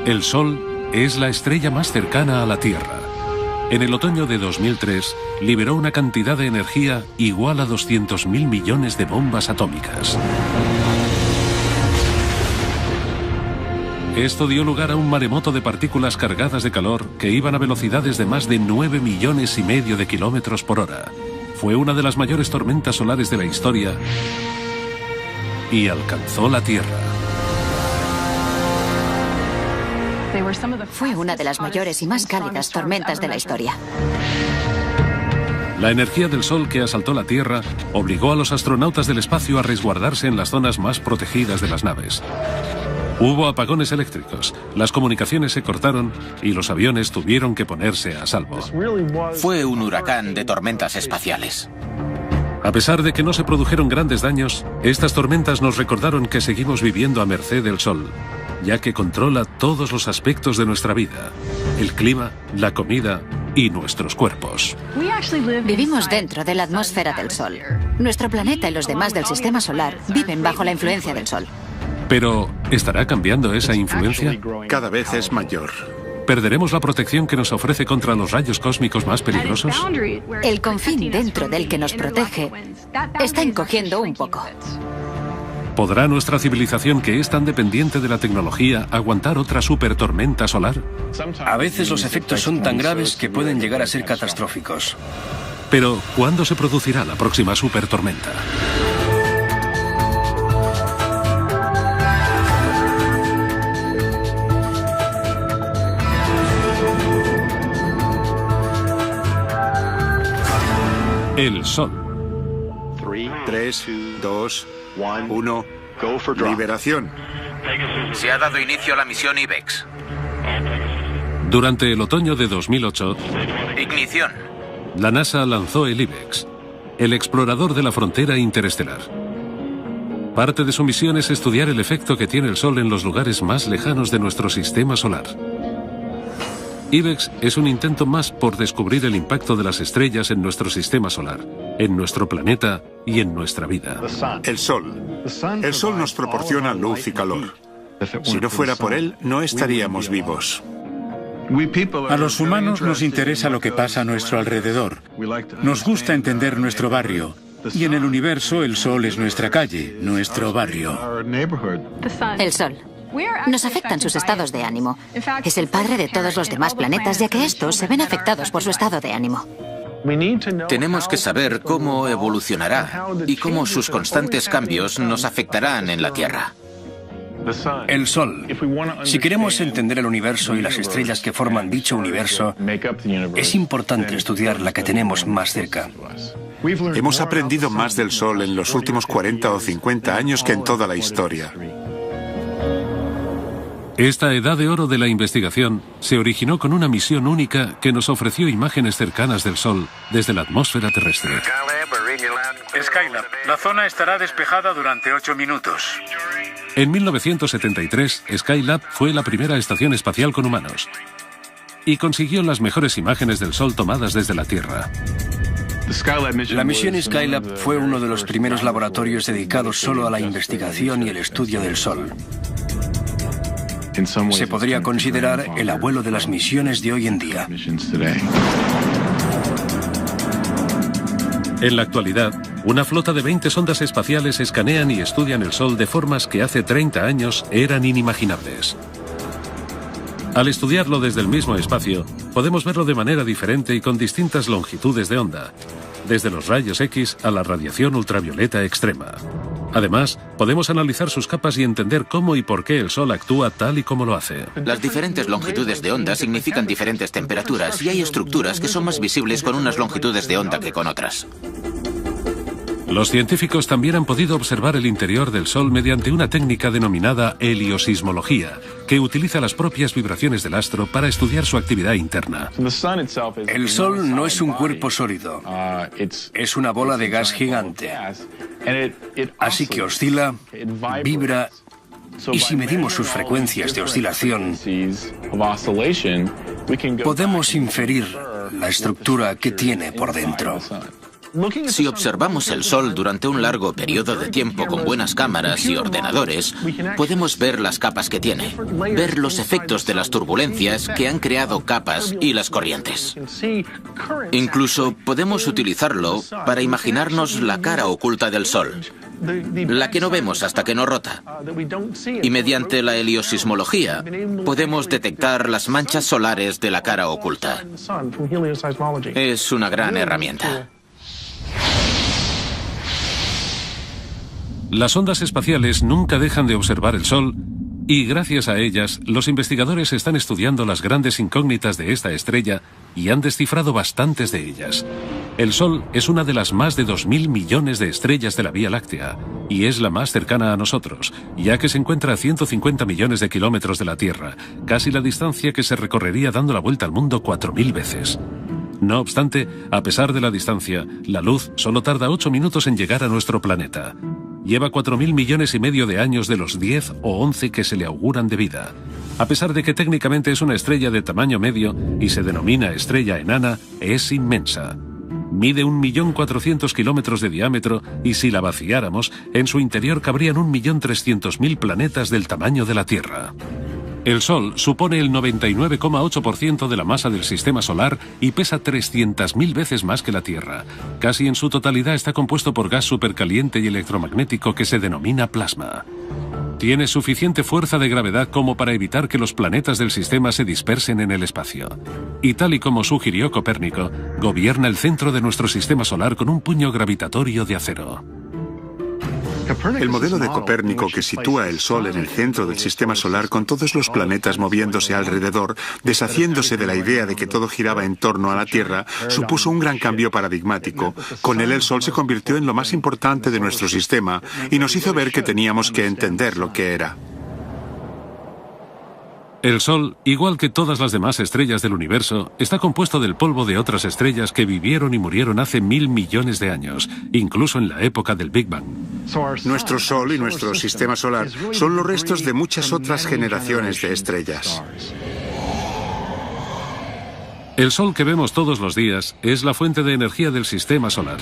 El Sol es la estrella más cercana a la Tierra. En el otoño de 2003, liberó una cantidad de energía igual a 200.000 millones de bombas atómicas. Esto dio lugar a un maremoto de partículas cargadas de calor que iban a velocidades de más de 9,5 millones de kilómetros por hora. Fue una de las mayores tormentas solares de la historia y alcanzó la Tierra. Fue una de las mayores y más cálidas tormentas de la historia. La energía del Sol que asaltó la Tierra obligó a los astronautas del espacio a resguardarse en las zonas más protegidas de las naves. Hubo apagones eléctricos, las comunicaciones se cortaron y los aviones tuvieron que ponerse a salvo. Fue un huracán de tormentas espaciales. A pesar de que no se produjeron grandes daños, estas tormentas nos recordaron que seguimos viviendo a merced del Sol, ya que controla todos los aspectos de nuestra vida: el clima, la comida y nuestros cuerpos. Vivimos dentro de la atmósfera del Sol. Nuestro planeta y los demás del sistema solar viven bajo la influencia del Sol. Pero, ¿estará cambiando esa influencia? Cada vez es mayor. ¿Perderemos la protección que nos ofrece contra los rayos cósmicos más peligrosos? El confín dentro del que nos protege está encogiendo un poco. ¿Podrá nuestra civilización, que es tan dependiente de la tecnología, aguantar otra supertormenta solar? A veces los efectos son tan graves que pueden llegar a ser catastróficos. Pero, ¿cuándo se producirá la próxima supertormenta? El Sol. 3, 2, 1. Liberación. Se ha dado inicio a la misión IBEX. Durante el otoño de 2008, Ignición. la NASA lanzó el IBEX, el explorador de la frontera interestelar. Parte de su misión es estudiar el efecto que tiene el Sol en los lugares más lejanos de nuestro sistema solar. IBEX es un intento más por descubrir el impacto de las estrellas en nuestro sistema solar, en nuestro planeta y en nuestra vida. El Sol. El Sol nos proporciona luz y calor. Si no fuera por él, no estaríamos vivos. A los humanos nos interesa lo que pasa a nuestro alrededor. Nos gusta entender nuestro barrio. Y en el universo, el Sol es nuestra calle, nuestro barrio. El Sol. Nos afectan sus estados de ánimo. Es el padre de todos los demás planetas, ya que estos se ven afectados por su estado de ánimo. Tenemos que saber cómo evolucionará y cómo sus constantes cambios nos afectarán en la Tierra. El Sol. Si queremos entender el universo y las estrellas que forman dicho universo, es importante estudiar la que tenemos más cerca. Hemos aprendido más del Sol en los últimos 40 o 50 años que en toda la historia. Esta edad de oro de la investigación se originó con una misión única que nos ofreció imágenes cercanas del Sol desde la atmósfera terrestre. Skylab, la zona estará despejada durante 8 minutos. En 1973, Skylab fue la primera estación espacial con humanos y consiguió las mejores imágenes del Sol tomadas desde la Tierra. La misión Skylab fue uno de los primeros laboratorios dedicados solo a la investigación y el estudio del Sol. Se podría considerar el abuelo de las misiones de hoy en día. En la actualidad, una flota de 20 sondas espaciales escanean y estudian el Sol de formas que hace 30 años eran inimaginables. Al estudiarlo desde el mismo espacio, podemos verlo de manera diferente y con distintas longitudes de onda, desde los rayos X a la radiación ultravioleta extrema. Además, podemos analizar sus capas y entender cómo y por qué el Sol actúa tal y como lo hace. Las diferentes longitudes de onda significan diferentes temperaturas y hay estructuras que son más visibles con unas longitudes de onda que con otras. Los científicos también han podido observar el interior del Sol mediante una técnica denominada heliosismología, que utiliza las propias vibraciones del astro para estudiar su actividad interna. El Sol no es un cuerpo sólido, es una bola de gas gigante. Así que oscila, vibra, y si medimos sus frecuencias de oscilación, podemos inferir la estructura que tiene por dentro. Si observamos el Sol durante un largo periodo de tiempo con buenas cámaras y ordenadores, podemos ver las capas que tiene, ver los efectos de las turbulencias que han creado capas y las corrientes. Incluso podemos utilizarlo para imaginarnos la cara oculta del Sol, la que no vemos hasta que no rota. Y mediante la heliosismología podemos detectar las manchas solares de la cara oculta. Es una gran herramienta. Las ondas espaciales nunca dejan de observar el Sol y gracias a ellas los investigadores están estudiando las grandes incógnitas de esta estrella y han descifrado bastantes de ellas. El Sol es una de las más de 2.000 millones de estrellas de la Vía Láctea y es la más cercana a nosotros, ya que se encuentra a 150 millones de kilómetros de la Tierra, casi la distancia que se recorrería dando la vuelta al mundo 4.000 veces. No obstante, a pesar de la distancia, la luz solo tarda 8 minutos en llegar a nuestro planeta. Lleva 4.000 millones y medio de años de los 10 o 11 que se le auguran de vida. A pesar de que técnicamente es una estrella de tamaño medio y se denomina estrella enana, es inmensa. Mide 1.400.000 kilómetros de diámetro y si la vaciáramos, en su interior cabrían 1.300.000 planetas del tamaño de la Tierra. El Sol supone el 99,8% de la masa del Sistema Solar y pesa 300.000 veces más que la Tierra. Casi en su totalidad está compuesto por gas supercaliente y electromagnético que se denomina plasma. Tiene suficiente fuerza de gravedad como para evitar que los planetas del sistema se dispersen en el espacio. Y tal y como sugirió Copérnico, gobierna el centro de nuestro Sistema Solar con un puño gravitatorio de acero. El modelo de Copérnico que sitúa el Sol en el centro del Sistema Solar con todos los planetas moviéndose alrededor, deshaciéndose de la idea de que todo giraba en torno a la Tierra, supuso un gran cambio paradigmático. Con él el Sol se convirtió en lo más importante de nuestro sistema y nos hizo ver que teníamos que entender lo que era. El Sol, igual que todas las demás estrellas del universo, está compuesto del polvo de otras estrellas que vivieron y murieron hace 1.000 millones de años, incluso en la época del Big Bang. Nuestro Sol y nuestro Sistema Solar son los restos de muchas otras generaciones de estrellas. El Sol que vemos todos los días es la fuente de energía del Sistema Solar.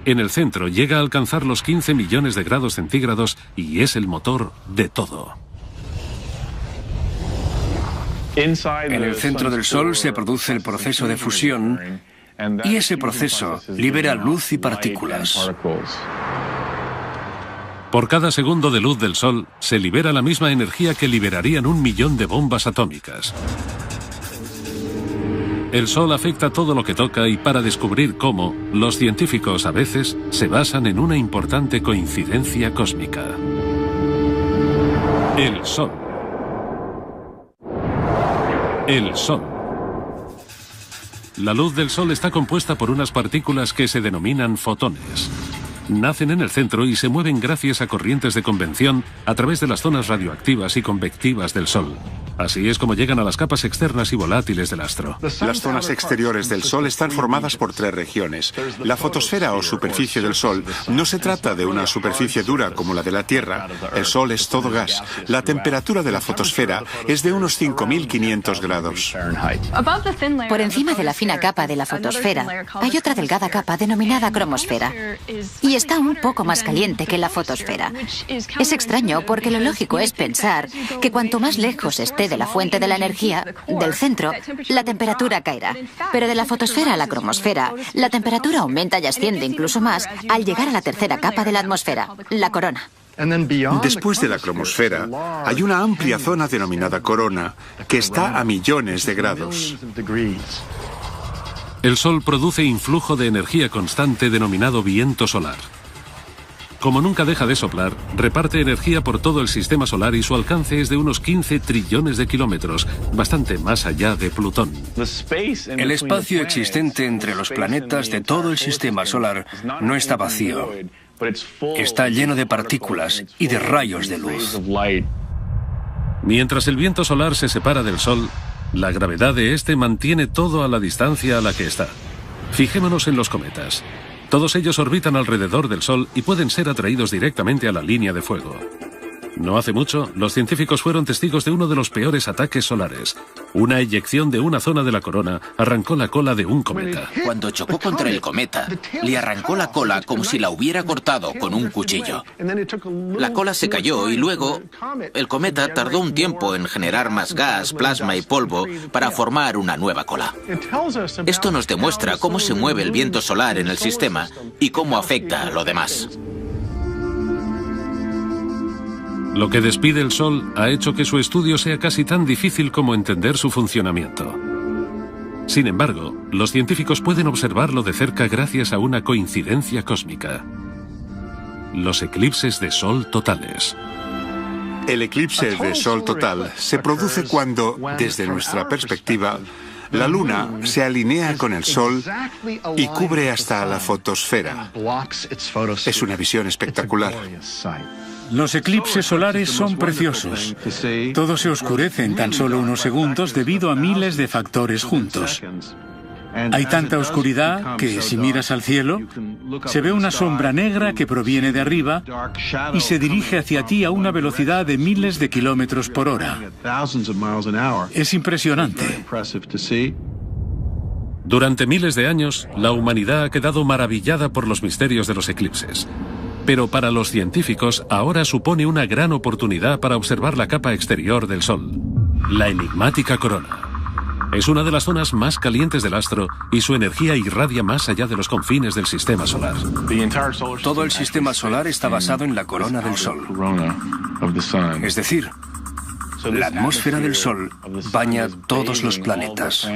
En el centro llega a alcanzar los 15 millones de grados centígrados y es el motor de todo. En el centro del Sol se produce el proceso de fusión y ese proceso libera luz y partículas. Por cada segundo de luz del Sol se libera la misma energía que liberarían 1 millón de bombas atómicas. El Sol afecta todo lo que toca y para descubrir cómo, los científicos a veces se basan en una importante coincidencia cósmica. El Sol. El Sol. La luz del Sol está compuesta por unas partículas que se denominan fotones. Nacen en el centro y se mueven gracias a corrientes de convección a través de las zonas radioactivas y convectivas del Sol. Así es como llegan a las capas externas y volátiles del astro. Las zonas exteriores del Sol están formadas por 3 regiones. La fotosfera o superficie del Sol no se trata de una superficie dura como la de la Tierra. El Sol es todo gas. La temperatura de la fotosfera es de unos 5.500 grados. Por encima de la fina capa de la fotosfera hay otra delgada capa denominada cromosfera. Y está un poco más caliente que la fotosfera. Es extraño porque lo lógico es pensar que cuanto más lejos esté de la fuente de la energía, del centro, la temperatura caerá. Pero de la fotosfera a la cromosfera, la temperatura aumenta y asciende incluso más al llegar a la tercera capa de la atmósfera, la corona. Después de la cromosfera, hay una amplia zona denominada corona, que está a millones de grados. El Sol produce influjo de energía constante denominado viento solar. Como nunca deja de soplar, reparte energía por todo el Sistema Solar y su alcance es de unos 15 trillones de kilómetros, bastante más allá de Plutón. El espacio existente entre los planetas de todo el Sistema Solar no está vacío. Está lleno de partículas y de rayos de luz. Mientras el viento solar se separa del Sol, la gravedad de este mantiene todo a la distancia a la que está. Fijémonos en los cometas. Todos ellos orbitan alrededor del Sol y pueden ser atraídos directamente a la línea de fuego. No hace mucho, los científicos fueron testigos de uno de los peores ataques solares. Una eyección de una zona de la corona arrancó la cola de un cometa. Cuando chocó contra el cometa, le arrancó la cola como si la hubiera cortado con un cuchillo. La cola se cayó y luego el cometa tardó un tiempo en generar más gas, plasma y polvo para formar una nueva cola. Esto nos demuestra cómo se mueve el viento solar en el sistema y cómo afecta a lo demás. Lo que despide el Sol ha hecho que su estudio sea casi tan difícil como entender su funcionamiento. Sin embargo, los científicos pueden observarlo de cerca gracias a una coincidencia cósmica: los eclipses de Sol totales. El eclipse de Sol total se produce cuando, desde nuestra perspectiva, la Luna se alinea con el Sol y cubre hasta la fotosfera. Es una visión espectacular. Los eclipses solares son preciosos. Todo se oscurece en tan solo unos segundos debido a miles de factores juntos. Hay tanta oscuridad que, si miras al cielo, se ve una sombra negra que proviene de arriba y se dirige hacia ti a una velocidad de miles de kilómetros por hora. Es impresionante. Durante miles de años, la humanidad ha quedado maravillada por los misterios de los eclipses. Pero para los científicos ahora supone una gran oportunidad para observar la capa exterior del Sol, la enigmática corona. Es una de las zonas más calientes del astro y su energía irradia más allá de los confines del sistema solar. Todo el sistema solar está basado en la corona del Sol. Es decir, la atmósfera del Sol baña todos los planetas.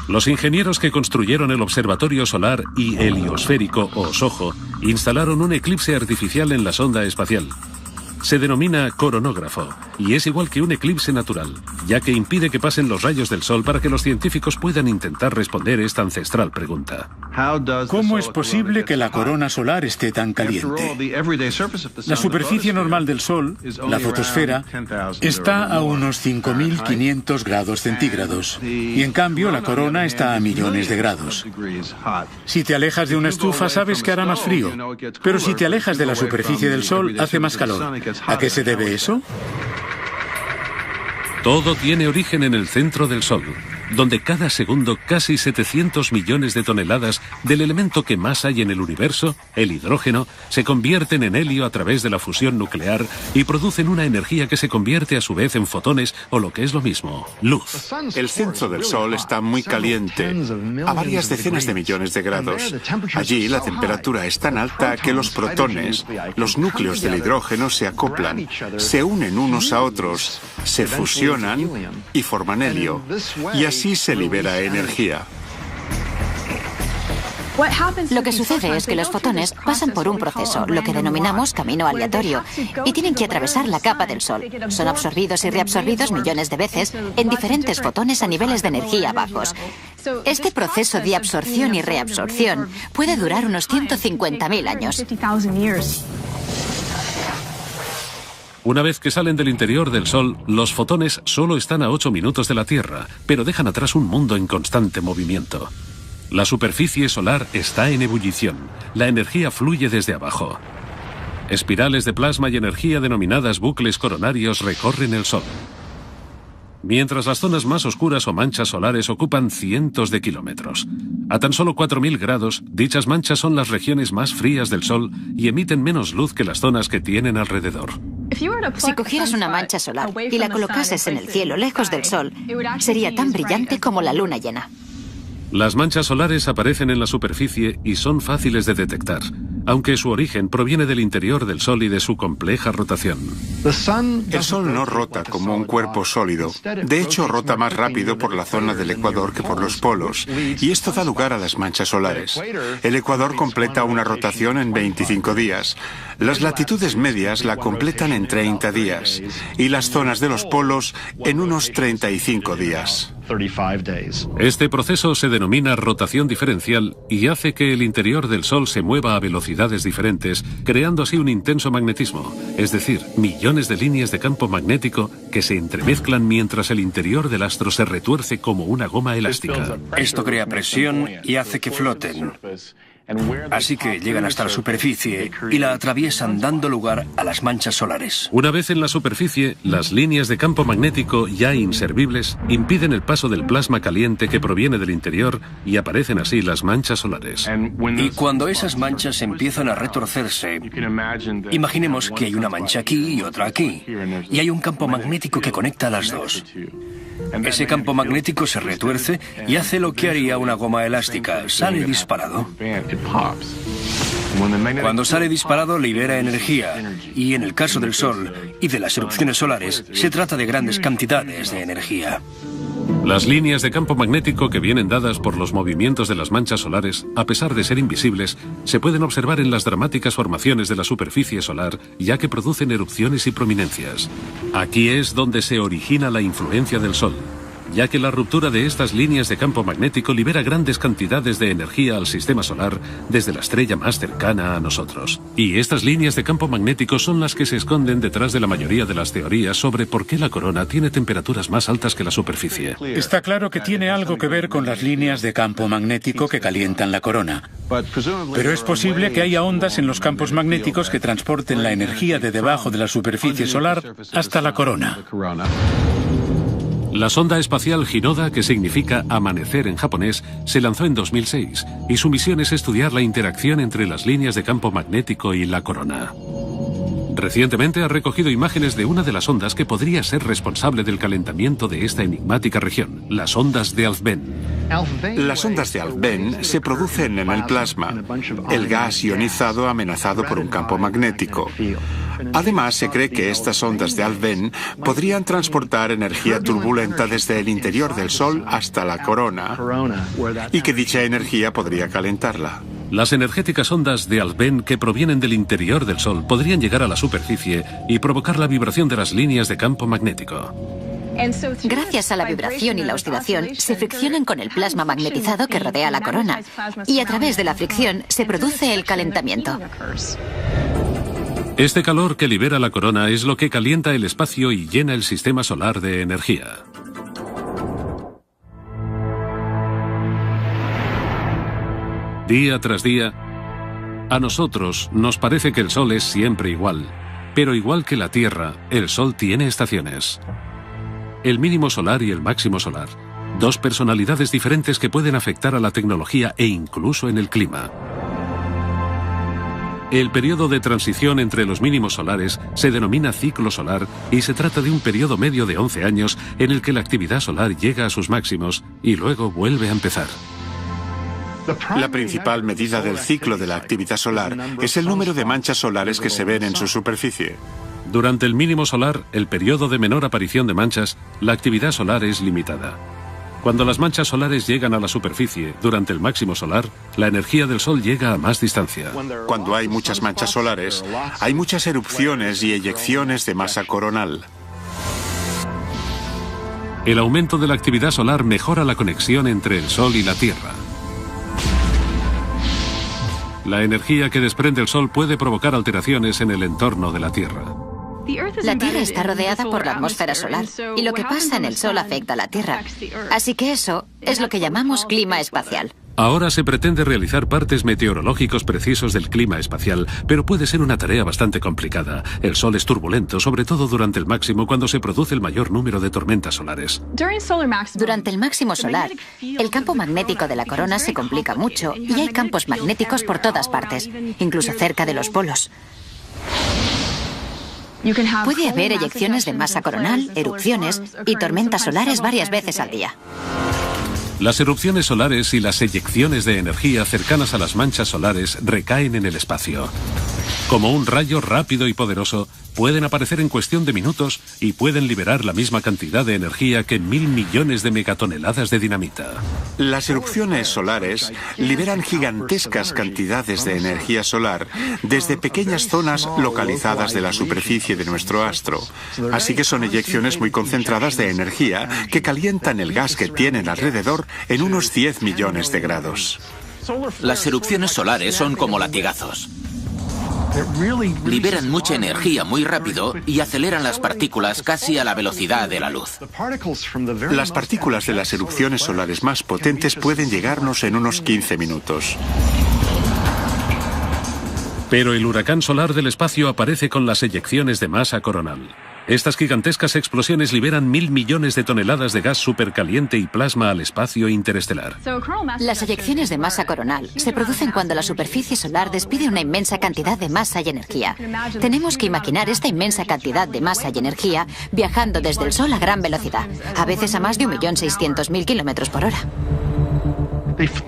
Los ingenieros que construyeron el observatorio solar y heliosférico o SOHO instalaron un eclipse artificial en la sonda espacial. Se denomina coronógrafo y es igual que un eclipse natural, ya que impide que pasen los rayos del Sol para que los científicos puedan intentar responder esta ancestral pregunta. ¿Cómo es posible que la corona solar esté tan caliente? La superficie normal del Sol, la fotosfera, está a unos 5.500 grados centígrados y en cambio la corona está a millones de grados. Si te alejas de una estufa sabes que hará más frío, pero si te alejas de la superficie del Sol hace más calor. ¿A qué se debe eso? Todo tiene origen en el centro del Sol, donde cada segundo casi 700 millones de toneladas del elemento que más hay en el universo, el hidrógeno, se convierten en helio a través de la fusión nuclear y producen una energía que se convierte a su vez en fotones o, lo que es lo mismo, luz. El centro del Sol está muy caliente, a varias decenas de millones de grados. Allí la temperatura es tan alta que los protones, los núcleos del hidrógeno, se acoplan, se unen unos a otros, se fusionan y forman helio. Y así se libera energía. Lo que sucede es que los fotones pasan por un proceso, lo que denominamos camino aleatorio, y tienen que atravesar la capa del Sol. Son absorbidos y reabsorbidos millones de veces en diferentes fotones a niveles de energía bajos. Este proceso de absorción y reabsorción puede durar unos 150.000 años. Una vez que salen del interior del Sol, los fotones solo están a 8 minutos de la Tierra, pero dejan atrás un mundo en constante movimiento. La superficie solar está en ebullición. La energía fluye desde abajo. Espirales de plasma y energía denominadas bucles coronarios recorren el Sol. Mientras las zonas más oscuras o manchas solares ocupan cientos de kilómetros. A tan solo 4.000 grados, dichas manchas son las regiones más frías del Sol y emiten menos luz que las zonas que tienen alrededor. Si cogieras una mancha solar y la colocases en el cielo lejos del Sol, sería tan brillante como la luna llena. Las manchas solares aparecen en la superficie y son fáciles de detectar, aunque su origen proviene del interior del Sol y de su compleja rotación. El Sol no rota como un cuerpo sólido. De hecho, rota más rápido por la zona del ecuador que por los polos, y esto da lugar a las manchas solares. El ecuador completa una rotación en 25 días. Las latitudes medias la completan en 30 días, y las zonas de los polos en unos 35 días. Este proceso se denomina rotación diferencial y hace que el interior del Sol se mueva a velocidades diferentes, creando así un intenso magnetismo, es decir, millones de líneas de campo magnético que se entremezclan mientras el interior del astro se retuerce como una goma elástica. Esto crea presión y hace que floten. Así que llegan hasta la superficie y la atraviesan dando lugar a las manchas solares. Una vez en la superficie, las líneas de campo magnético ya inservibles impiden el paso del plasma caliente que proviene del interior y aparecen así las manchas solares. Y cuando esas manchas empiezan a retorcerse, imaginemos que hay una mancha aquí y otra aquí, y hay un campo magnético que conecta a las dos. Ese campo magnético se retuerce y hace lo que haría una goma elástica, sale disparado. Cuando sale disparado libera energía, y en el caso del Sol y de las erupciones solares, se trata de grandes cantidades de energía. Las líneas de campo magnético que vienen dadas por los movimientos de las manchas solares, a pesar de ser invisibles, se pueden observar en las dramáticas formaciones de la superficie solar, ya que producen erupciones y prominencias. Aquí es donde se origina la influencia del Sol, ya que la ruptura de estas líneas de campo magnético libera grandes cantidades de energía al sistema solar desde la estrella más cercana a nosotros. Y estas líneas de campo magnético son las que se esconden detrás de la mayoría de las teorías sobre por qué la corona tiene temperaturas más altas que la superficie. Está claro que tiene algo que ver con las líneas de campo magnético que calientan la corona. Pero es posible que haya ondas en los campos magnéticos que transporten la energía de debajo de la superficie solar hasta la corona. La sonda espacial Hinoda, que significa amanecer en japonés, se lanzó en 2006 y su misión es estudiar la interacción entre las líneas de campo magnético y la corona. Recientemente ha recogido imágenes de una de las ondas que podría ser responsable del calentamiento de esta enigmática región, las ondas de Alfvén. Las ondas de Alfvén se producen en el plasma, el gas ionizado amenazado por un campo magnético. Además, se cree que estas ondas de Alfvén podrían transportar energía turbulenta desde el interior del Sol hasta la corona y que dicha energía podría calentarla. Las energéticas ondas de Alfvén que provienen del interior del Sol podrían llegar a la superficie y provocar la vibración de las líneas de campo magnético. Gracias a la vibración y la oscilación, se friccionan con el plasma magnetizado que rodea la corona, y a través de la fricción se produce el calentamiento. Este calor que libera la corona es lo que calienta el espacio y llena el sistema solar de energía. Día tras día, a nosotros nos parece que el Sol es siempre igual, pero igual que la Tierra, el Sol tiene estaciones. El mínimo solar y el máximo solar, dos personalidades diferentes que pueden afectar a la tecnología e incluso en el clima. El periodo de transición entre los mínimos solares se denomina ciclo solar y se trata de un periodo medio de 11 años en el que la actividad solar llega a sus máximos y luego vuelve a empezar. La principal medida del ciclo de la actividad solar es el número de manchas solares que se ven en su superficie. Durante el mínimo solar, el periodo de menor aparición de manchas, la actividad solar es limitada. Cuando las manchas solares llegan a la superficie, durante el máximo solar, la energía del Sol llega a más distancia. Cuando hay muchas manchas solares, hay muchas erupciones y eyecciones de masa coronal. El aumento de la actividad solar mejora la conexión entre el Sol y la Tierra. La energía que desprende el Sol puede provocar alteraciones en el entorno de la Tierra. La Tierra está rodeada por la atmósfera solar y lo que pasa en el Sol afecta a la Tierra. Así que eso es lo que llamamos clima espacial. Ahora se pretende realizar partes meteorológicos precisos del clima espacial, pero puede ser una tarea bastante complicada. El Sol es turbulento, sobre todo durante el máximo, cuando se produce el mayor número de tormentas solares. Durante el máximo solar, el campo magnético de la corona se complica mucho y hay campos magnéticos por todas partes, incluso cerca de los polos. Puede haber eyecciones de masa coronal, erupciones y tormentas solares varias veces al día. Las erupciones solares y las eyecciones de energía cercanas a las manchas solares recaen en el espacio. Como un rayo rápido y poderoso, pueden aparecer en cuestión de minutos y pueden liberar la misma cantidad de energía que 1.000 millones de megatoneladas de dinamita. Las erupciones solares liberan gigantescas cantidades de energía solar desde pequeñas zonas localizadas de la superficie de nuestro astro. Así que son eyecciones muy concentradas de energía que calientan el gas que tienen alrededor en unos 10 millones de grados. Las erupciones solares son como latigazos. Liberan mucha energía muy rápido y aceleran las partículas casi a la velocidad de la luz. Las partículas de las erupciones solares más potentes pueden llegarnos en unos 15 minutos. Pero el huracán solar del espacio aparece con las eyecciones de masa coronal. Estas gigantescas explosiones liberan 1.000 millones de toneladas de gas supercaliente y plasma al espacio interestelar. Las eyecciones de masa coronal se producen cuando la superficie solar despide una inmensa cantidad de masa y energía. Tenemos que imaginar esta inmensa cantidad de masa y energía viajando desde el Sol a gran velocidad, a veces a más de 1.600.000 kilómetros por hora.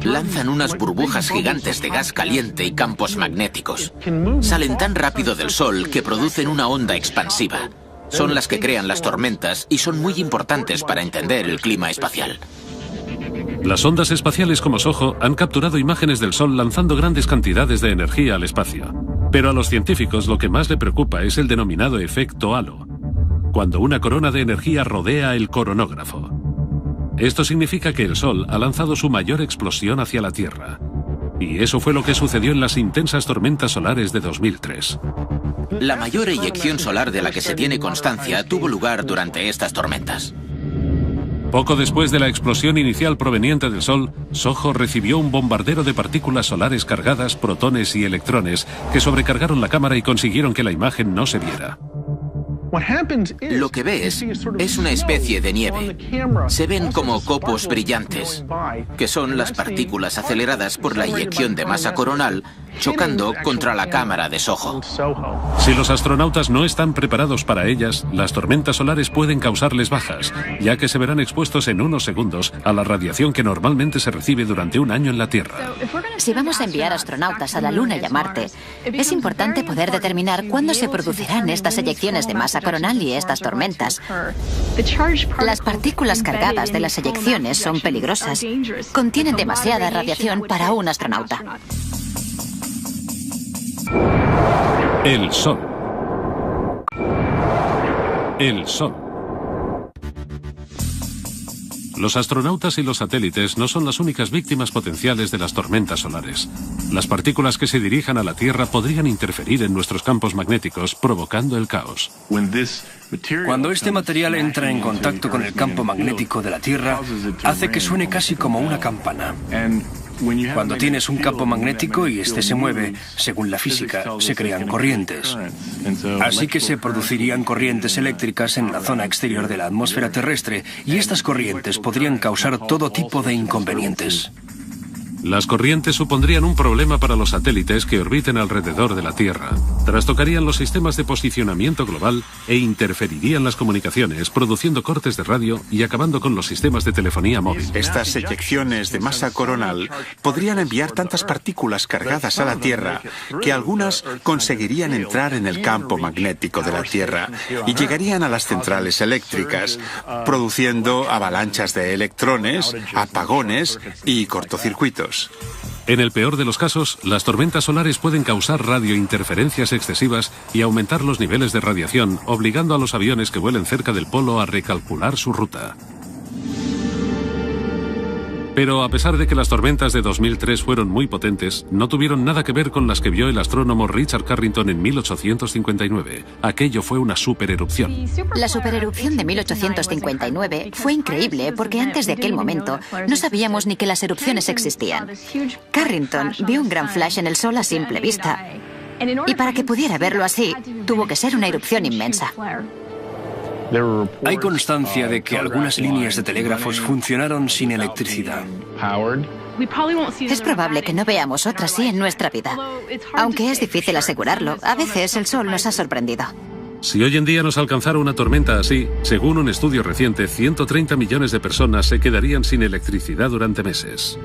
Lanzan unas burbujas gigantes de gas caliente y campos magnéticos. Salen tan rápido del Sol que producen una onda expansiva. Son las que crean las tormentas y son muy importantes para entender el clima espacial. Las ondas espaciales como SOHO han capturado imágenes del Sol lanzando grandes cantidades de energía al espacio. Pero a los científicos lo que más le preocupa es el denominado efecto halo, cuando una corona de energía rodea el coronógrafo. Esto significa que el Sol ha lanzado su mayor explosión hacia la Tierra. Y eso fue lo que sucedió en las intensas tormentas solares de 2003. La mayor eyección solar de la que se tiene constancia tuvo lugar durante estas tormentas. Poco después de la explosión inicial proveniente del Sol, SOHO recibió un bombardero de partículas solares cargadas, protones y electrones, que sobrecargaron la cámara y consiguieron que la imagen no se viera. Lo que ves es una especie de nieve. Se ven como copos brillantes, que son las partículas aceleradas por la eyección de masa coronal chocando contra la cámara de SOHO. Si los astronautas no están preparados para ellas, las tormentas solares pueden causarles bajas, ya que se verán expuestos en unos segundos a la radiación que normalmente se recibe durante un año en la Tierra. Si vamos a enviar astronautas a la Luna y a Marte, es importante poder determinar cuándo se producirán estas eyecciones de masa coronal y estas tormentas. Las partículas cargadas de las eyecciones son peligrosas. Contienen demasiada radiación para un astronauta. El Sol. El Sol. Los astronautas y los satélites no son las únicas víctimas potenciales de las tormentas solares. Las partículas que se dirijan a la Tierra podrían interferir en nuestros campos magnéticos, provocando el caos. Cuando este material entra en contacto con el campo magnético de la Tierra, hace que suene casi como una campana. Cuando tienes un campo magnético y este se mueve, según la física, se crean corrientes. Así que se producirían corrientes eléctricas en la zona exterior de la atmósfera terrestre y estas corrientes podrían causar todo tipo de inconvenientes. Las corrientes supondrían un problema para los satélites que orbiten alrededor de la Tierra. Trastocarían los sistemas de posicionamiento global e interferirían las comunicaciones, produciendo cortes de radio y acabando con los sistemas de telefonía móvil. Estas eyecciones de masa coronal podrían enviar tantas partículas cargadas a la Tierra que algunas conseguirían entrar en el campo magnético de la Tierra y llegarían a las centrales eléctricas, produciendo avalanchas de electrones, apagones y cortocircuitos. En el peor de los casos, las tormentas solares pueden causar radiointerferencias excesivas y aumentar los niveles de radiación, obligando a los aviones que vuelen cerca del polo a recalcular su ruta. Pero a pesar de que las tormentas de 2003 fueron muy potentes, no tuvieron nada que ver con las que vio el astrónomo Richard Carrington en 1859. Aquello fue una supererupción. La supererupción de 1859 fue increíble porque antes de aquel momento no sabíamos ni que las erupciones existían. Carrington vio un gran flash en el Sol a simple vista. Y para que pudiera verlo así, tuvo que ser una erupción inmensa. Hay constancia de que algunas líneas de telégrafos funcionaron sin electricidad. Es probable que no veamos otra así en nuestra vida, aunque es difícil asegurarlo. A veces el Sol nos ha sorprendido. Si hoy en día nos alcanzara una tormenta así, según un estudio reciente, 130 millones de personas se quedarían sin electricidad durante meses.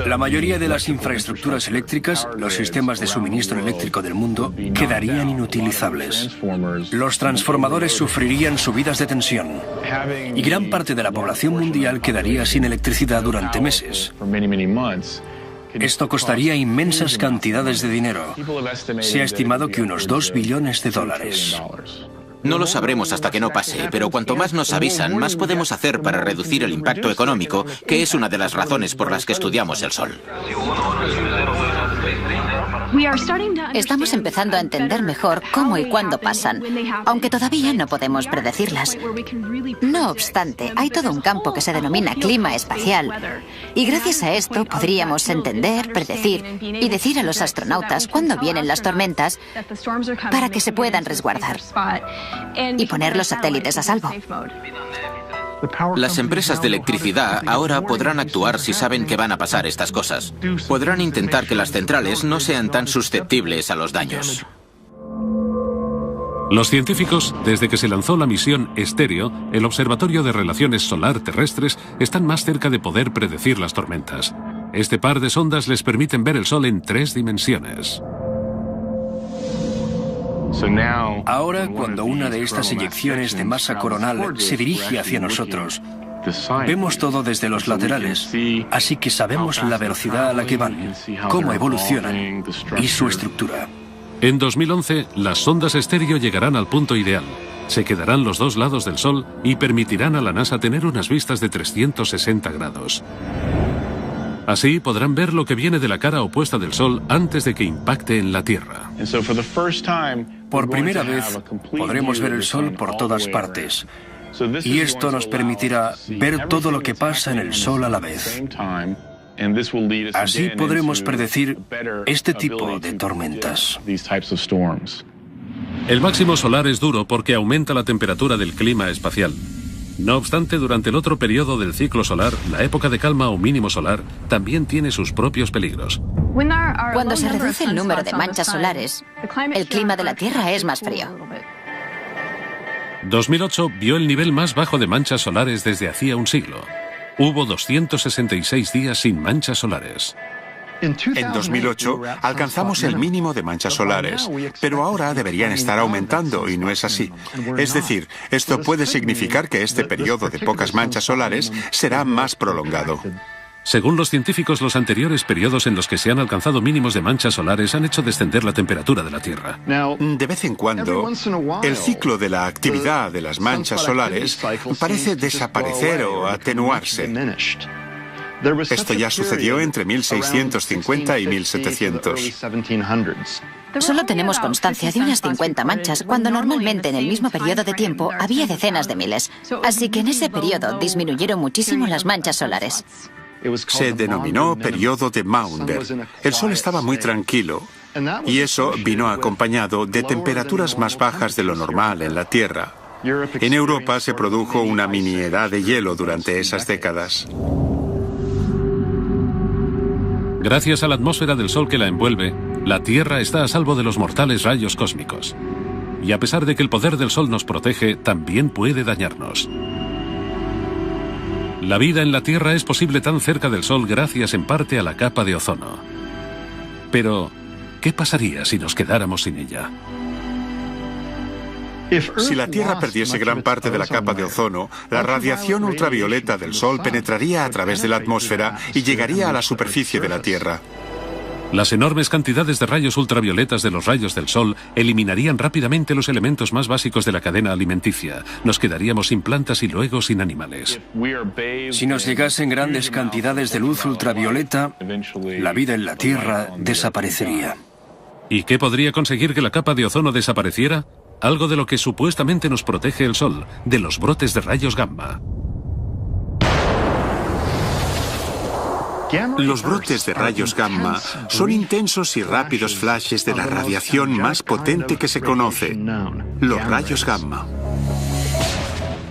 La mayoría de las infraestructuras eléctricas, los sistemas de suministro eléctrico del mundo, quedarían inutilizables. Los transformadores sufrirían subidas de tensión. Y gran parte de la población mundial quedaría sin electricidad durante meses. Esto costaría inmensas cantidades de dinero. Se ha estimado que unos 2 billones de dólares. No lo sabremos hasta que no pase, pero cuanto más nos avisan, más podemos hacer para reducir el impacto económico, que es una de las razones por las que estudiamos el Sol. Estamos empezando a entender mejor cómo y cuándo pasan, aunque todavía no podemos predecirlas. No obstante, hay todo un campo que se denomina clima espacial, y gracias a esto podríamos entender, predecir y decir a los astronautas cuándo vienen las tormentas para que se puedan resguardar y poner los satélites a salvo. Las empresas de electricidad ahora podrán actuar si saben que van a pasar estas cosas. Podrán intentar que las centrales no sean tan susceptibles a los daños. Los científicos, desde que se lanzó la misión Estéreo, el Observatorio de Relaciones Solar Terrestres, están más cerca de poder predecir las tormentas. Este par de sondas les permiten ver el Sol en 3 dimensiones. Ahora, cuando una de estas eyecciones de masa coronal se dirige hacia nosotros, vemos todo desde los laterales, así que sabemos la velocidad a la que van, cómo evolucionan y su estructura. En 2011, las sondas Estéreo llegarán al punto ideal. Se quedarán los 2 lados del Sol y permitirán a la NASA tener unas vistas de 360 grados. Así podrán ver lo que viene de la cara opuesta del Sol antes de que impacte en la Tierra. Por primera vez, podremos ver el Sol por todas partes. Y esto nos permitirá ver todo lo que pasa en el Sol a la vez. Así podremos predecir este tipo de tormentas. El máximo solar es duro porque aumenta la temperatura del clima espacial. No obstante, durante el otro periodo del ciclo solar, la época de calma o mínimo solar también tiene sus propios peligros. Cuando se reduce el número de manchas solares, el clima de la Tierra es más frío. 2008 vio el nivel más bajo de manchas solares desde hacía un siglo. Hubo 266 días sin manchas solares. En 2008 alcanzamos el mínimo de manchas solares, pero ahora deberían estar aumentando y no es así. Es decir, esto puede significar que este periodo de pocas manchas solares será más prolongado. Según los científicos, los anteriores periodos en los que se han alcanzado mínimos de manchas solares han hecho descender la temperatura de la Tierra. De vez en cuando, el ciclo de la actividad de las manchas solares parece desaparecer o atenuarse. Esto ya sucedió entre 1650 y 1700. Solo tenemos constancia de unas 50 manchas, cuando normalmente en el mismo periodo de tiempo había decenas de miles. Así que en ese periodo disminuyeron muchísimo las manchas solares. Se denominó periodo de Maunder. El Sol estaba muy tranquilo y eso vino acompañado de temperaturas más bajas de lo normal en la Tierra. En Europa se produjo una mini edad de hielo durante esas décadas. Gracias a la atmósfera del Sol que la envuelve, la Tierra está a salvo de los mortales rayos cósmicos. Y a pesar de que el poder del Sol nos protege, también puede dañarnos. La vida en la Tierra es posible tan cerca del Sol gracias en parte a la capa de ozono. Pero, ¿qué pasaría si nos quedáramos sin ella? Si la Tierra perdiese gran parte de la capa de ozono, la radiación ultravioleta del Sol penetraría a través de la atmósfera y llegaría a la superficie de la Tierra. Las enormes cantidades de rayos ultravioletas de los rayos del Sol eliminarían rápidamente los elementos más básicos de la cadena alimenticia. Nos quedaríamos sin plantas y luego sin animales. Si nos llegasen grandes cantidades de luz ultravioleta, la vida en la Tierra desaparecería. ¿Y qué podría conseguir que la capa de ozono desapareciera? Algo de lo que supuestamente nos protege el Sol, de los brotes de rayos gamma. Los brotes de rayos gamma son intensos y rápidos flashes de la radiación más potente que se conoce, los rayos gamma.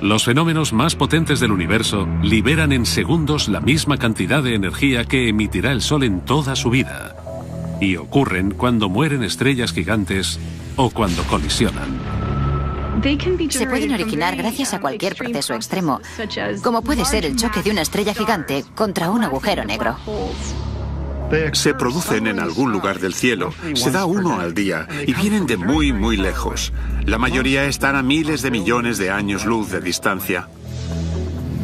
Los fenómenos más potentes del universo liberan en segundos la misma cantidad de energía que emitirá el Sol en toda su vida. Y ocurren cuando mueren estrellas gigantes o cuando colisionan. Se pueden originar gracias a cualquier proceso extremo, como puede ser el choque de una estrella gigante contra un agujero negro. Se producen en algún lugar del cielo, se da uno al día y vienen de muy, muy lejos. La mayoría están a miles de millones de años luz de distancia.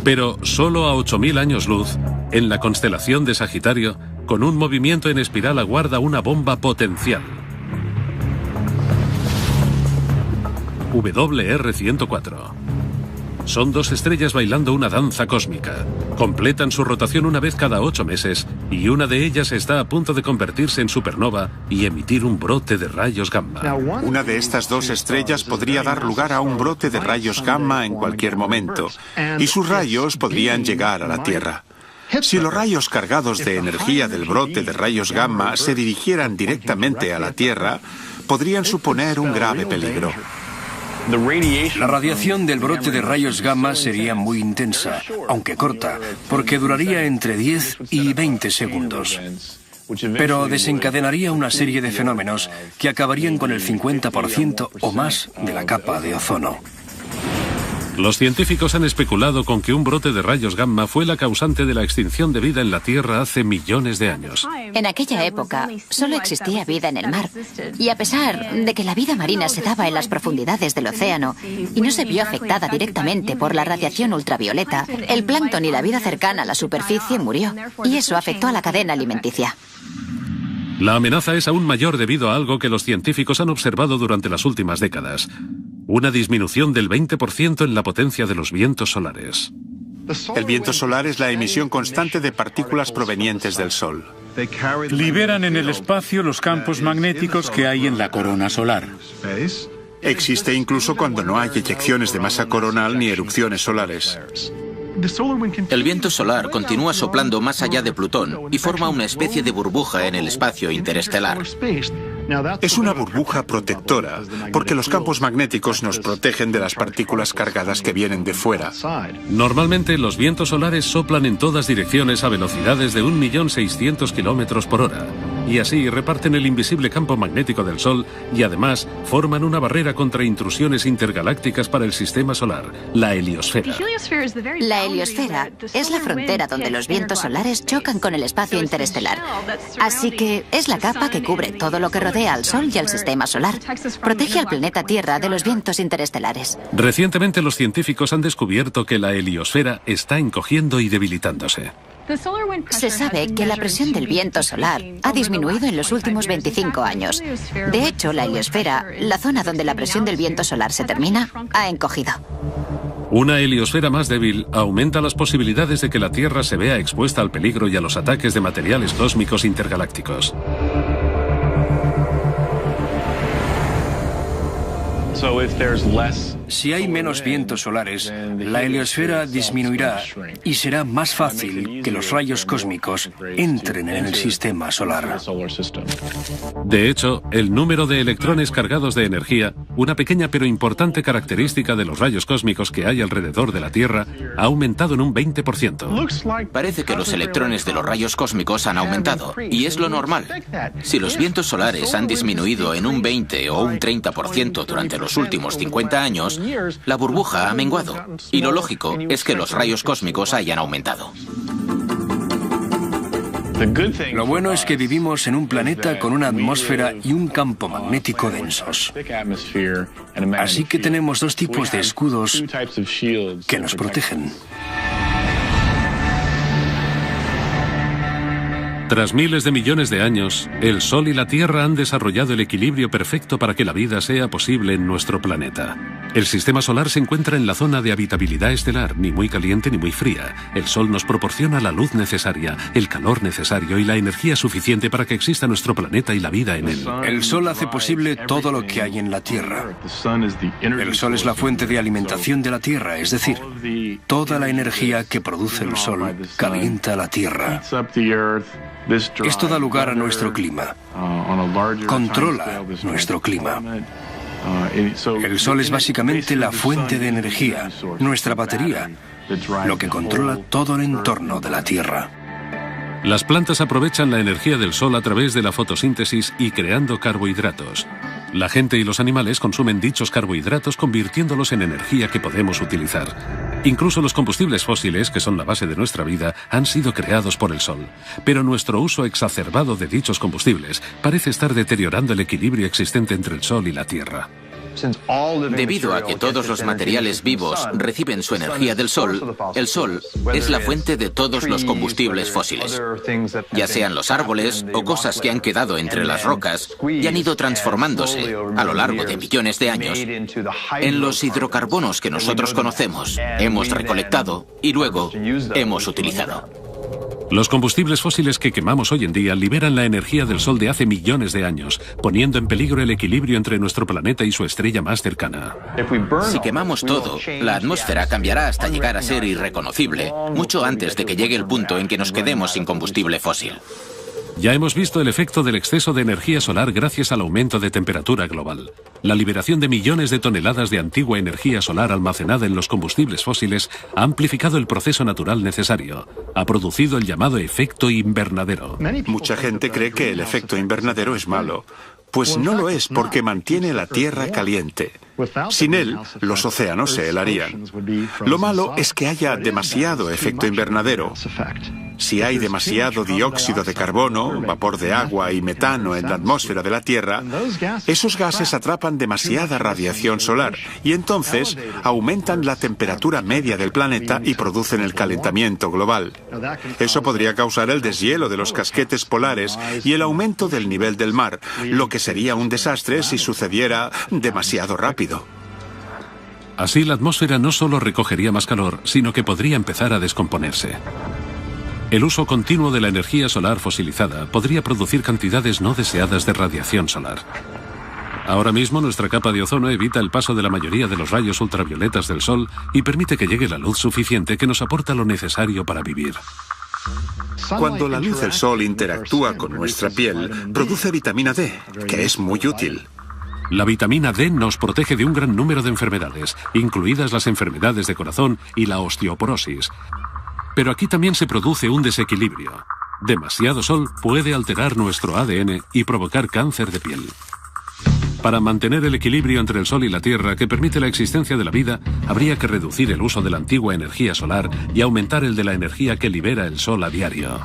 Pero solo a 8.000 años luz, en la constelación de Sagitario, con un movimiento en espiral aguarda una bomba potencial. WR104. Son 2 estrellas bailando una danza cósmica. Completan su rotación una vez cada 8 meses y una de ellas está a punto de convertirse en supernova y emitir un brote de rayos gamma. Una de estas dos estrellas podría dar lugar a un brote de rayos gamma en cualquier momento, y sus rayos podrían llegar a la Tierra. Si los rayos cargados de energía del brote de rayos gamma se dirigieran directamente a la Tierra, podrían suponer un grave peligro. La radiación del brote de rayos gamma sería muy intensa, aunque corta, porque duraría entre 10 y 20 segundos. Pero desencadenaría una serie de fenómenos que acabarían con el 50% o más de la capa de ozono. Los científicos han especulado con que un brote de rayos gamma fue la causante de la extinción de vida en la Tierra hace millones de años. En aquella época solo existía vida en el mar, y a pesar de que la vida marina se daba en las profundidades del océano y no se vio afectada directamente por la radiación ultravioleta, el plancton y la vida cercana a la superficie murió, y eso afectó a la cadena alimenticia. La amenaza es aún mayor debido a algo que los científicos han observado durante las últimas décadas: una disminución del 20% en la potencia de los vientos solares. El viento solar es la emisión constante de partículas provenientes del Sol. Liberan en el espacio los campos magnéticos que hay en la corona solar. Existe incluso cuando no hay eyecciones de masa coronal ni erupciones solares. El viento solar continúa soplando más allá de Plutón y forma una especie de burbuja en el espacio interestelar. Es una burbuja protectora, porque los campos magnéticos nos protegen de las partículas cargadas que vienen de fuera. Normalmente los vientos solares soplan en todas direcciones a velocidades de 1.600.000 kilómetros por hora, y así reparten el invisible campo magnético del Sol y además forman una barrera contra intrusiones intergalácticas para el sistema solar, la heliosfera. La heliosfera es la frontera donde los vientos solares chocan con el espacio interestelar. Así que es la capa que cubre todo lo que rodea al Sol y al sistema solar. Protege al planeta Tierra de los vientos interestelares. Recientemente los científicos han descubierto que la heliosfera está encogiendo y debilitándose. Se sabe que la presión del viento solar ha disminuido en los últimos 25 años. De hecho, la heliosfera, la zona donde la presión del viento solar se termina, ha encogido. Una heliosfera más débil aumenta las posibilidades de que la Tierra se vea expuesta al peligro y a los ataques de materiales cósmicos intergalácticos. Si hay menos vientos solares, la heliosfera disminuirá y será más fácil que los rayos cósmicos entren en el sistema solar. De hecho, el número de electrones cargados de energía, una pequeña pero importante característica de los rayos cósmicos que hay alrededor de la Tierra, ha aumentado en un 20%. Parece que los electrones de los rayos cósmicos han aumentado, y es lo normal. Si los vientos solares han disminuido en un 20 o un 30% durante los últimos 50 años, la burbuja ha menguado, y lo lógico es que los rayos cósmicos hayan aumentado. Lo bueno es que vivimos en un planeta con una atmósfera y un campo magnético densos. Así que tenemos dos tipos de escudos que nos protegen. Tras miles de millones de años, el Sol y la Tierra han desarrollado el equilibrio perfecto para que la vida sea posible en nuestro planeta. El sistema solar se encuentra en la zona de habitabilidad estelar, ni muy caliente ni muy fría. El Sol nos proporciona la luz necesaria, el calor necesario y la energía suficiente para que exista nuestro planeta y la vida en él. El Sol hace posible todo lo que hay en la Tierra. El Sol es la fuente de alimentación de la Tierra, es decir, toda la energía que produce el Sol calienta la Tierra. Esto da lugar a nuestro clima. Controla nuestro clima. El Sol es básicamente la fuente de energía, nuestra batería, lo que controla todo el entorno de la Tierra. Las plantas aprovechan la energía del Sol a través de la fotosíntesis y creando carbohidratos. La gente y los animales consumen dichos carbohidratos convirtiéndolos en energía que podemos utilizar. Incluso los combustibles fósiles, que son la base de nuestra vida, han sido creados por el Sol. Pero nuestro uso exacerbado de dichos combustibles parece estar deteriorando el equilibrio existente entre el Sol y la Tierra. Debido a que todos los materiales vivos reciben su energía del Sol, el Sol es la fuente de todos los combustibles fósiles. Ya sean los árboles o cosas que han quedado entre las rocas y han ido transformándose a lo largo de millones de años en los hidrocarbonos que nosotros conocemos, hemos recolectado y luego hemos utilizado. Los combustibles fósiles que quemamos hoy en día liberan la energía del Sol de hace millones de años, poniendo en peligro el equilibrio entre nuestro planeta y su estrella más cercana. Si quemamos todo, la atmósfera cambiará hasta llegar a ser irreconocible, mucho antes de que llegue el punto en que nos quedemos sin combustible fósil. Ya hemos visto el efecto del exceso de energía solar gracias al aumento de temperatura global. La liberación de millones de toneladas de antigua energía solar almacenada en los combustibles fósiles ha amplificado el proceso natural necesario. Ha producido el llamado efecto invernadero. Mucha gente cree que el efecto invernadero es malo. Pues no lo es, porque mantiene la Tierra caliente. Sin él, los océanos se helarían. Lo malo es que haya demasiado efecto invernadero. Si hay demasiado dióxido de carbono, vapor de agua y metano en la atmósfera de la Tierra, esos gases atrapan demasiada radiación solar y entonces aumentan la temperatura media del planeta y producen el calentamiento global. Eso podría causar el deshielo de los casquetes polares y el aumento del nivel del mar, lo que sería un desastre si sucediera demasiado rápido. Así, la atmósfera no solo recogería más calor, sino que podría empezar a descomponerse. El uso continuo de la energía solar fosilizada podría producir cantidades no deseadas de radiación solar. Ahora mismo nuestra capa de ozono evita el paso de la mayoría de los rayos ultravioletas del Sol y permite que llegue la luz suficiente que nos aporta lo necesario para vivir. Cuando la luz del Sol interactúa con nuestra piel, produce vitamina D, que es muy útil. La vitamina D nos protege de un gran número de enfermedades, incluidas las enfermedades de corazón y la osteoporosis. Pero aquí también se produce un desequilibrio. Demasiado sol puede alterar nuestro ADN y provocar cáncer de piel. Para mantener el equilibrio entre el Sol y la Tierra que permite la existencia de la vida, habría que reducir el uso de la antigua energía solar y aumentar el de la energía que libera el Sol a diario.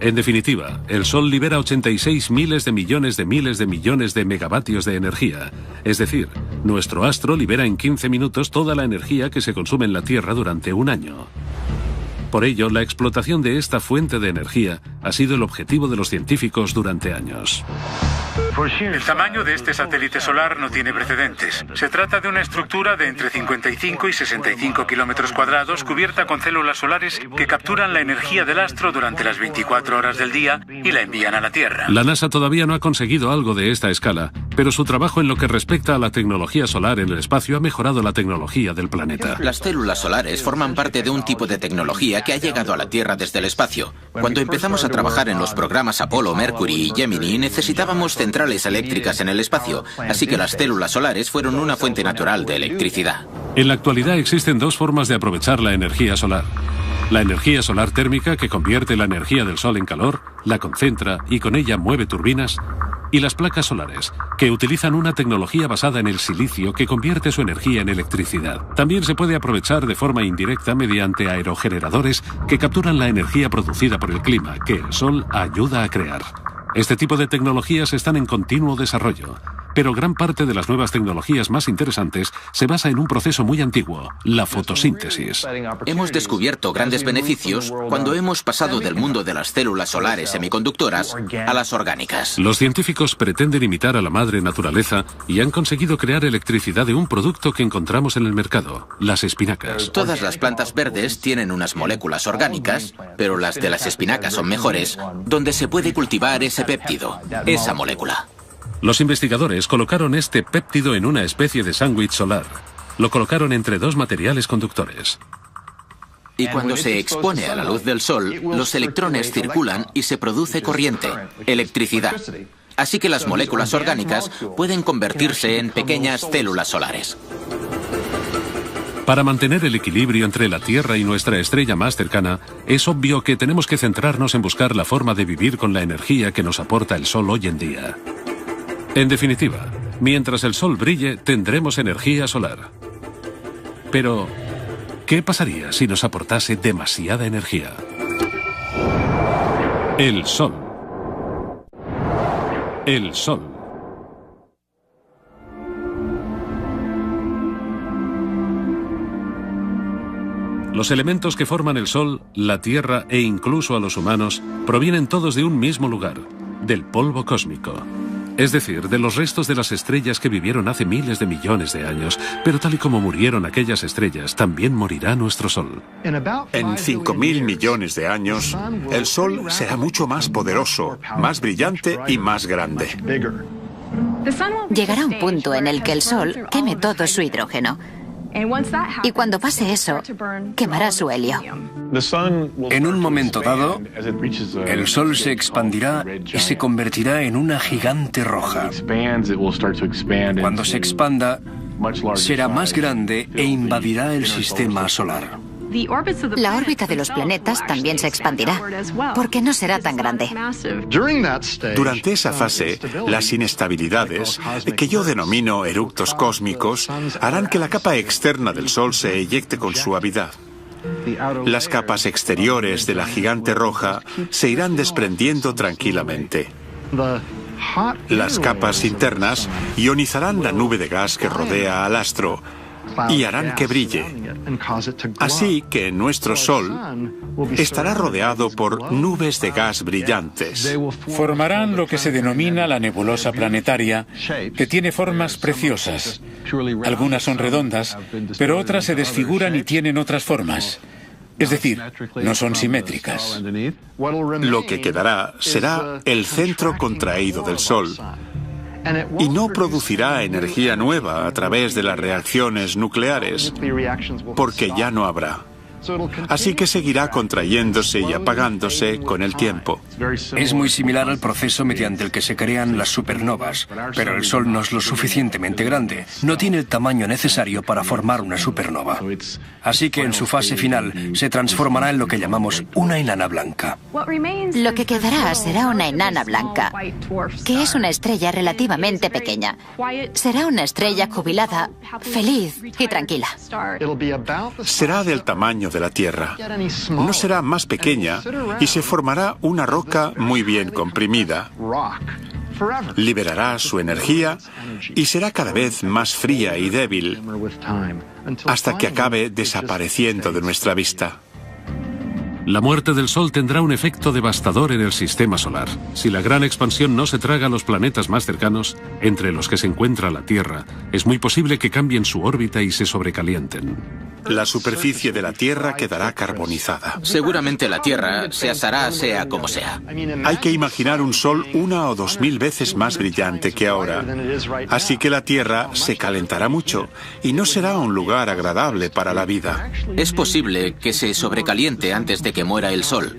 En definitiva, el Sol libera 86 miles de millones de megavatios de energía. Es decir, nuestro astro libera en 15 minutos toda la energía que se consume en la Tierra durante un año. Por ello, la explotación de esta fuente de energía ha sido el objetivo de los científicos durante años. El tamaño de este satélite solar no tiene precedentes. Se trata de una estructura de entre 55 y 65 kilómetros cuadrados cubierta con células solares que capturan la energía del astro durante las 24 horas del día y la envían a la Tierra. La NASA todavía no ha conseguido algo de esta escala, pero su trabajo en lo que respecta a la tecnología solar en el espacio ha mejorado la tecnología del planeta. Las células solares forman parte de un tipo de tecnología que ha llegado a la Tierra desde el espacio. Cuando empezamos a trabajar en los programas Apolo, Mercury y Gemini, necesitábamos centrales eléctricas en el espacio, así que las células solares fueron una fuente natural de electricidad. En la actualidad existen dos formas de aprovechar la energía solar. La energía solar térmica, que convierte la energía del Sol en calor, la concentra y con ella mueve turbinas, y las placas solares, que utilizan una tecnología basada en el silicio que convierte su energía en electricidad. También se puede aprovechar de forma indirecta mediante aerogeneradores que capturan la energía producida por el clima que el Sol ayuda a crear. Este tipo de tecnologías están en continuo desarrollo, pero gran parte de las nuevas tecnologías más interesantes se basa en un proceso muy antiguo, la fotosíntesis. Hemos descubierto grandes beneficios cuando hemos pasado del mundo de las células solares semiconductoras a las orgánicas. Los científicos pretenden imitar a la madre naturaleza y han conseguido crear electricidad de un producto que encontramos en el mercado, las espinacas. Todas las plantas verdes tienen unas moléculas orgánicas, pero las de las espinacas son mejores, donde se puede cultivar ese péptido, esa molécula. Los investigadores colocaron este péptido en una especie de sándwich solar. Lo colocaron entre dos materiales conductores. Y cuando se expone a la luz del Sol, los electrones circulan y se produce corriente, electricidad. Así que las moléculas orgánicas pueden convertirse en pequeñas células solares. Para mantener el equilibrio entre la Tierra y nuestra estrella más cercana, es obvio que tenemos que centrarnos en buscar la forma de vivir con la energía que nos aporta el Sol hoy en día. En definitiva, mientras el Sol brille, tendremos energía solar. Pero, ¿qué pasaría si nos aportase demasiada energía? El Sol. El Sol. Los elementos que forman el Sol, la Tierra e incluso a los humanos provienen todos de un mismo lugar, del polvo cósmico. Es decir, de los restos de las estrellas que vivieron hace miles de millones de años. Pero tal y como murieron aquellas estrellas, también morirá nuestro Sol. En 5.000 millones de años, el Sol será mucho más poderoso, más brillante y más grande. Llegará un punto en el que el Sol queme todo su hidrógeno. Y cuando pase eso, quemará su helio. En un momento dado, el Sol se expandirá y se convertirá en una gigante roja. Cuando se expanda, será más grande e invadirá el sistema solar. La órbita de los planetas también se expandirá, porque no será tan grande. Durante esa fase, las inestabilidades, que yo denomino eructos cósmicos, harán que la capa externa del Sol se eyecte con suavidad. Las capas exteriores de la gigante roja se irán desprendiendo tranquilamente. Las capas internas ionizarán la nube de gas que rodea al astro y harán que brille. Así que nuestro Sol estará rodeado por nubes de gas brillantes. Formarán lo que se denomina la nebulosa planetaria, que tiene formas preciosas. Algunas son redondas, pero otras se desfiguran y tienen otras formas. Es decir, no son simétricas. Lo que quedará será el centro contraído del Sol, y no producirá energía nueva a través de las reacciones nucleares, porque ya no habrá. Así que seguirá contrayéndose y apagándose con el tiempo. Es muy similar al proceso mediante el que se crean las supernovas, pero el Sol no es lo suficientemente grande, no tiene el tamaño necesario para formar una supernova. Así que en su fase final se transformará en lo que llamamos una enana blanca. Lo que quedará será una enana blanca, que es una estrella relativamente pequeña. Será una estrella jubilada, feliz y tranquila. Será del tamaño de la Tierra. No será más pequeña y se formará una roca muy bien comprimida. Liberará su energía y será cada vez más fría y débil, hasta que acabe desapareciendo de nuestra vista. La muerte del Sol tendrá un efecto devastador en el sistema solar. Si la gran expansión no se traga a los planetas más cercanos, entre los que se encuentra la Tierra, es muy posible que cambien su órbita y se sobrecalienten. La superficie de la Tierra quedará carbonizada. Seguramente la Tierra se asará sea como sea. Hay que imaginar un Sol 1.000 o 2.000 veces más brillante que ahora. Así que la Tierra se calentará mucho y no será un lugar agradable para la vida. Es posible que se sobrecaliente antes de que muera el Sol,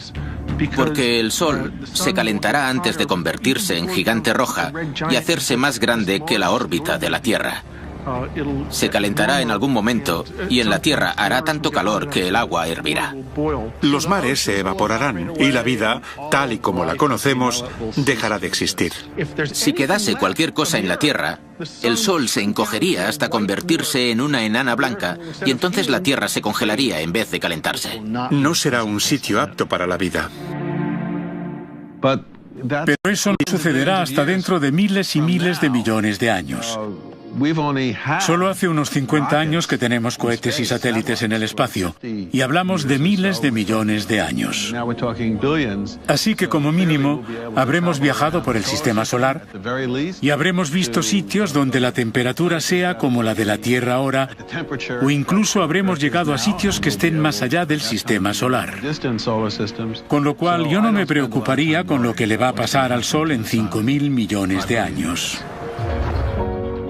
porque el Sol se calentará antes de convertirse en gigante roja y hacerse más grande que la órbita de la Tierra. Se calentará en algún momento y en la Tierra hará tanto calor que el agua hervirá. Los mares se evaporarán y la vida, tal y como la conocemos, dejará de existir. Si quedase cualquier cosa en la Tierra, el Sol se encogería hasta convertirse en una enana blanca y entonces la Tierra se congelaría en vez de calentarse. No será un sitio apto para la vida. Pero eso no sucederá hasta dentro de miles y miles de millones de años. Solo hace unos 50 años que tenemos cohetes y satélites en el espacio, y hablamos de miles de millones de años. Así que como mínimo, habremos viajado por el sistema solar y habremos visto sitios donde la temperatura sea como la de la Tierra ahora, o incluso habremos llegado a sitios que estén más allá del sistema solar. Con lo cual yo no me preocuparía con lo que le va a pasar al Sol en 5.000 millones de años.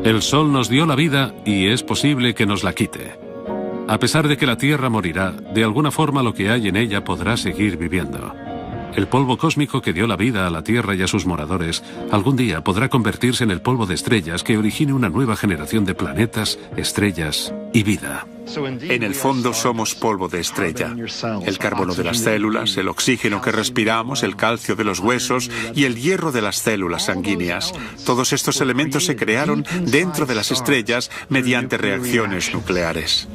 El Sol nos dio la vida y es posible que nos la quite. A pesar de que la Tierra morirá, de alguna forma lo que hay en ella podrá seguir viviendo. El polvo cósmico que dio la vida a la Tierra y a sus moradores, algún día podrá convertirse en el polvo de estrellas que origine una nueva generación de planetas, estrellas y vida. En el fondo somos polvo de estrella. El carbono de las células, el oxígeno que respiramos, el calcio de los huesos y el hierro de las células sanguíneas. Todos estos elementos se crearon dentro de las estrellas mediante reacciones nucleares.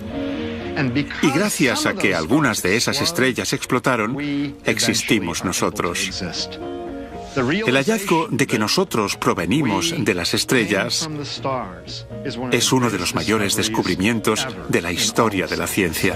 Y gracias a que algunas de esas estrellas explotaron, existimos nosotros. El hallazgo de que nosotros provenimos de las estrellas es uno de los mayores descubrimientos de la historia de la ciencia.